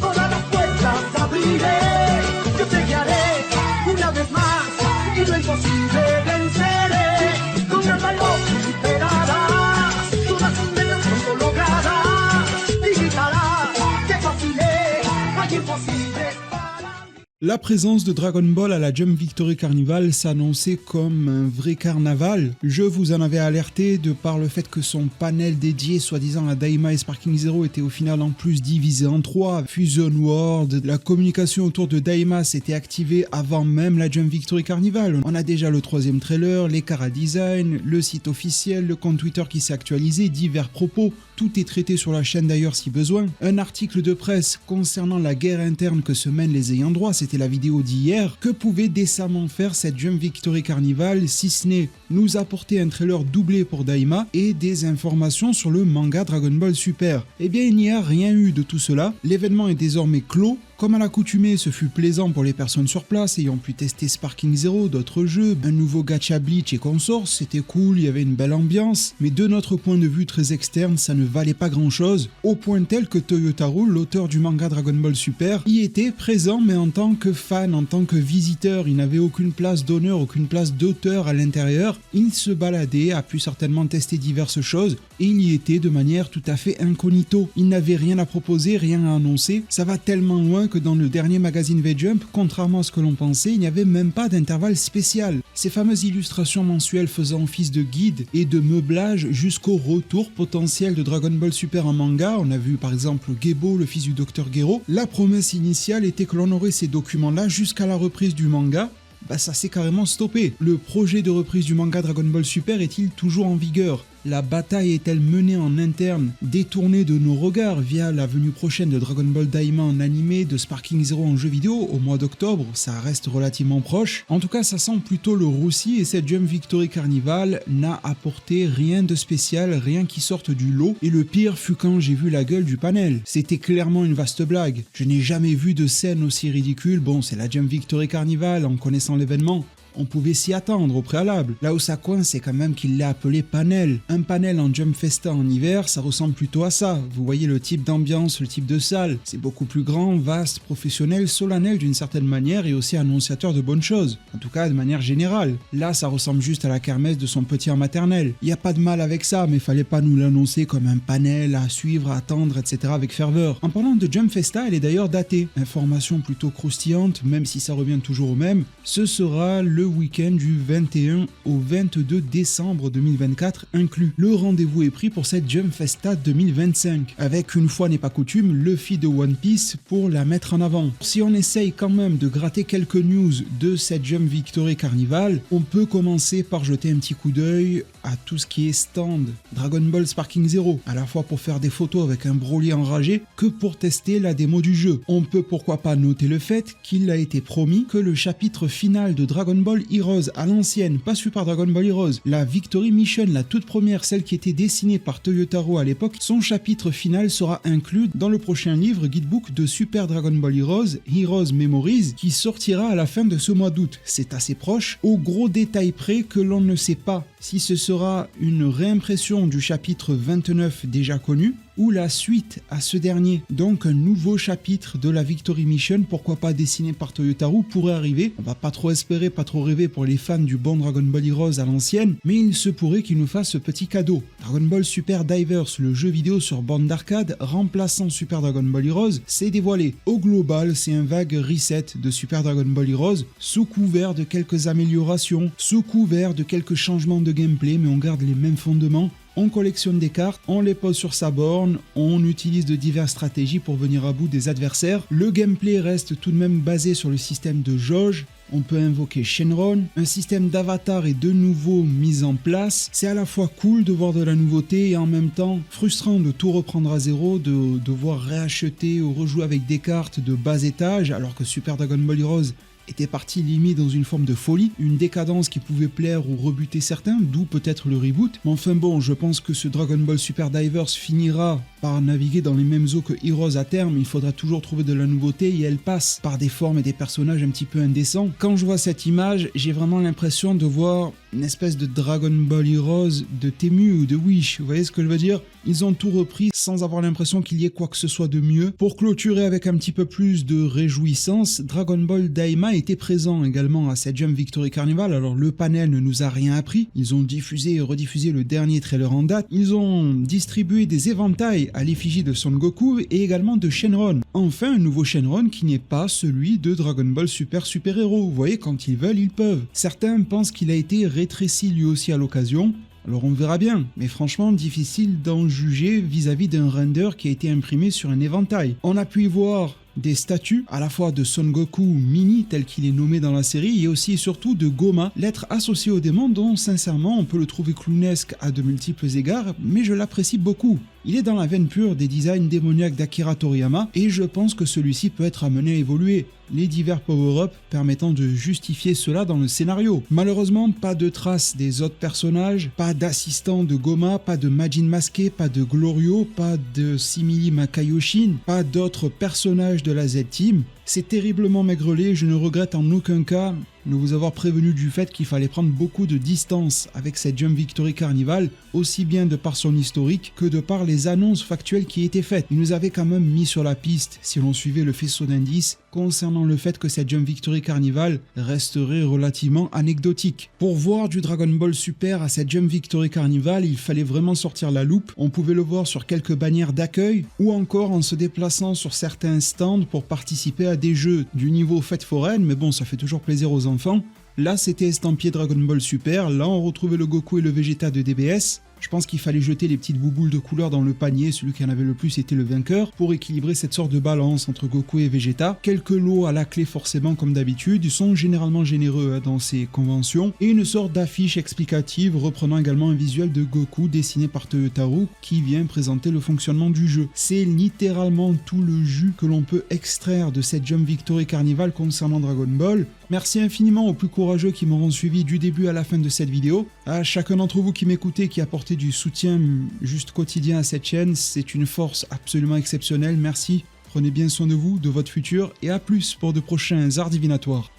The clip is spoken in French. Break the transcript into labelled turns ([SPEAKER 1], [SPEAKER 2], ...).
[SPEAKER 1] todas las puertas abriré, yo te guiaré una vez más y lo imposible venceré, con gran valor superarás todas tus metas pronto logradas y gritarás que fácil es, hay imposible.
[SPEAKER 2] La présence de Dragon Ball à la Jump Victory Carnival s'annonçait comme un vrai carnaval. Je vous en avais alerté de par le fait que son panel dédié soi-disant à Daima et Sparking Zero était au final en plus divisé en 3. Fusion World, la communication autour de Daima s'était activée avant même la Jump Victory Carnival. On a déjà le 3e trailer, les Cara Design, le site officiel, le compte Twitter qui s'est actualisé, divers propos. Tout est traité sur la chaîne d'ailleurs si besoin. Un article de presse concernant la guerre interne que se mènent les ayants droit, c'était la vidéo d'hier. Que pouvait décemment faire cette Jump Victory Carnival si ce n'est nous apporter un trailer doublé pour Daima et des informations sur le manga Dragon Ball Super? Eh bien il n'y a rien eu de tout cela. L'événement est désormais clos. Comme à l'accoutumée, ce fut plaisant pour les personnes sur place ayant pu tester Sparking Zero, d'autres jeux, un nouveau gacha Bleach et consorts, c'était cool, il y avait une belle ambiance, mais de notre point de vue très externe, ça ne valait pas grand chose, au point tel que Toyotaro, l'auteur du manga Dragon Ball Super, y était présent mais en tant que fan, en tant que visiteur, il n'avait aucune place d'honneur, aucune place d'auteur à l'intérieur, il se baladait, a pu certainement tester diverses choses, et il y était de manière tout à fait incognito, il n'avait rien à proposer, rien à annoncer, ça va tellement loin que dans le dernier magazine V-Jump, contrairement à ce que l'on pensait, il n'y avait même pas d'intervalle spécial. Ces fameuses illustrations mensuelles faisant office de guide et de meublage jusqu'au retour potentiel de Dragon Ball Super en manga, on a vu par exemple Gebo, le fils du Dr Gero, la promesse initiale était que l'on aurait ces documents-là jusqu'à la reprise du manga. Ça s'est carrément stoppé. Le projet de reprise du manga Dragon Ball Super est-il toujours en vigueur? La bataille est-elle menée en interne, détournée de nos regards via la venue prochaine de Dragon Ball Daima en animé, de Sparking Zero en jeu vidéo au mois d'octobre? Ça reste relativement proche. En tout cas, ça sent plutôt le roussi et cette Jump Victory Carnival n'a apporté rien de spécial, rien qui sorte du lot. Et le pire fut quand j'ai vu la gueule du panel. C'était clairement une vaste blague. Je n'ai jamais vu de scène aussi ridicule. Bon, c'est la Jump Victory Carnival en connaissant l'événement. On pouvait s'y attendre au préalable. Là où ça coince, c'est quand même qu'il l'a appelé panel. Un panel en Jump Festa en hiver, ça ressemble plutôt à ça. Vous voyez le type d'ambiance, le type de salle. C'est beaucoup plus grand, vaste, professionnel, solennel d'une certaine manière et aussi annonciateur de bonnes choses. En tout cas, de manière générale. Là, ça ressemble juste à la kermesse de son petit en maternelle. Il n'y a pas de mal avec ça, mais fallait pas nous l'annoncer comme un panel à suivre, à attendre, etc. avec ferveur. En parlant de Jump Festa, elle est d'ailleurs datée. Information plutôt croustillante, même si ça revient toujours au même. Ce sera le week-end du 21 au 22 décembre 2024 inclus. Le rendez-vous est pris pour cette Jump Festa 2025, avec une fois n'est pas coutume, Luffy de One Piece pour la mettre en avant. Si on essaye quand même de gratter quelques news de cette Jump Victory Carnival, on peut commencer par jeter un petit coup d'œil à tout ce qui est stand Dragon Ball Sparking Zero, à la fois pour faire des photos avec un Broly enragé que pour tester la démo du jeu. On peut pourquoi pas noter le fait qu'il a été promis que le chapitre final de Dragon Ball Heroes à l'ancienne, pas Super Dragon Ball Heroes, la Victory Mission, la toute première, celle qui était dessinée par Toyotaro à l'époque, son chapitre final sera inclus dans le prochain livre guidebook de Super Dragon Ball Heroes, Heroes Memories, qui sortira à la fin de ce mois d'août. C'est assez proche, au gros détail près que l'on ne sait pas si ce sera une réimpression du chapitre 29 déjà connu, ou la suite à ce dernier. Donc un nouveau chapitre de la Victory Mission, pourquoi pas dessiné par Toyotaro, pourrait arriver. On va pas trop espérer, pas trop rêver pour les fans du bon Dragon Ball Heroes à l'ancienne, mais il se pourrait qu'il nous fasse ce petit cadeau. Dragon Ball Super Divers, le jeu vidéo sur borne d'arcade remplaçant Super Dragon Ball Heroes, s'est dévoilé. Au global, c'est un vague reset de Super Dragon Ball Heroes, sous couvert de quelques améliorations, sous couvert de quelques changements de gameplay, mais on garde les mêmes fondements. On collectionne des cartes, on les pose sur sa borne, on utilise de diverses stratégies pour venir à bout des adversaires. Le gameplay reste tout de même basé sur le système de jauge. On peut invoquer Shenron, un système d'avatar est de nouveau mis en place. C'est à la fois cool de voir de la nouveauté et en même temps frustrant de tout reprendre à zéro, de devoir réacheter ou rejouer avec des cartes de bas étage alors que Super Dragon Ball Heroes était parti limite dans une forme de folie, une décadence qui pouvait plaire ou rebuter certains, d'où peut-être le reboot. Mais enfin bon, je pense que ce Dragon Ball Super Divers finira par naviguer dans les mêmes eaux que Heroes à terme. Il faudra toujours trouver de la nouveauté et elle passe par des formes et des personnages un petit peu indécents. Quand je vois cette image, j'ai vraiment l'impression de voir une espèce de Dragon Ball Heroes de Temu ou de Wish, vous voyez ce que je veux dire? Ils ont tout repris sans avoir l'impression qu'il y ait quoi que ce soit de mieux. Pour clôturer avec un petit peu plus de réjouissance, Dragon Ball Daima était présent également à cette Jump Victory Carnival. Alors le panel ne nous a rien appris, ils ont diffusé et rediffusé le dernier trailer en date, ils ont distribué des éventails à l'effigie de Son Goku et également de Shenron. Enfin un nouveau Shenron qui n'est pas celui de Dragon Ball Super Super Hero, vous voyez, quand ils veulent ils peuvent. Certains pensent qu'il a été rétréci lui aussi à l'occasion. Alors on verra bien, mais franchement difficile d'en juger vis-à-vis d'un render qui a été imprimé sur un éventail. On a pu y voir des statues à la fois de Son Goku mini tel qu'il est nommé dans la série et aussi et surtout de Goma, l'être associé au démon dont sincèrement on peut le trouver clownesque à de multiples égards, mais je l'apprécie beaucoup. Il est dans la veine pure des designs démoniaques d'Akira Toriyama et je pense que celui-ci peut être amené à évoluer, les divers power-up permettant de justifier cela dans le scénario. Malheureusement, pas de traces des autres personnages, pas d'assistant de Goma, pas de Majin masqué, pas de Glorio, pas de Simili Makayoshin, pas d'autres personnages de la Z-Team. C'est terriblement maigrelet, je ne regrette en aucun cas de vous avoir prévenu du fait qu'il fallait prendre beaucoup de distance avec cette Jump Victory Carnival, aussi bien de par son historique que de par les annonces factuelles qui étaient faites. Il nous avait quand même mis sur la piste, si l'on suivait le faisceau d'indices, concernant le fait que cette Jump Victory Carnival resterait relativement anecdotique. Pour voir du Dragon Ball Super à cette Jump Victory Carnival, il fallait vraiment sortir la loupe. On pouvait le voir sur quelques bannières d'accueil ou encore en se déplaçant sur certains stands pour participer à des jeux du niveau fête foraine, mais bon, ça fait toujours plaisir aux enfants. Là, c'était estampillé Dragon Ball Super, là on retrouvait le Goku et le Vegeta de DBS. Je pense qu'il fallait jeter les petites bouboules de couleur dans le panier, celui qui en avait le plus était le vainqueur, pour équilibrer cette sorte de balance entre Goku et Vegeta. Quelques lots à la clé forcément comme d'habitude, ils sont généralement généreux dans ces conventions, et une sorte d'affiche explicative reprenant également un visuel de Goku dessiné par Toyotaru qui vient présenter le fonctionnement du jeu. C'est littéralement tout le jus que l'on peut extraire de cette Jump Victory Carnival concernant Dragon Ball. Merci infiniment aux plus courageux qui m'auront suivi du début à la fin de cette vidéo, à chacun d'entre vous qui m'écoutez, qui apportez du soutien juste quotidien à cette chaîne, c'est une force absolument exceptionnelle, merci, prenez bien soin de vous, de votre futur, et à plus pour de prochains arts divinatoires.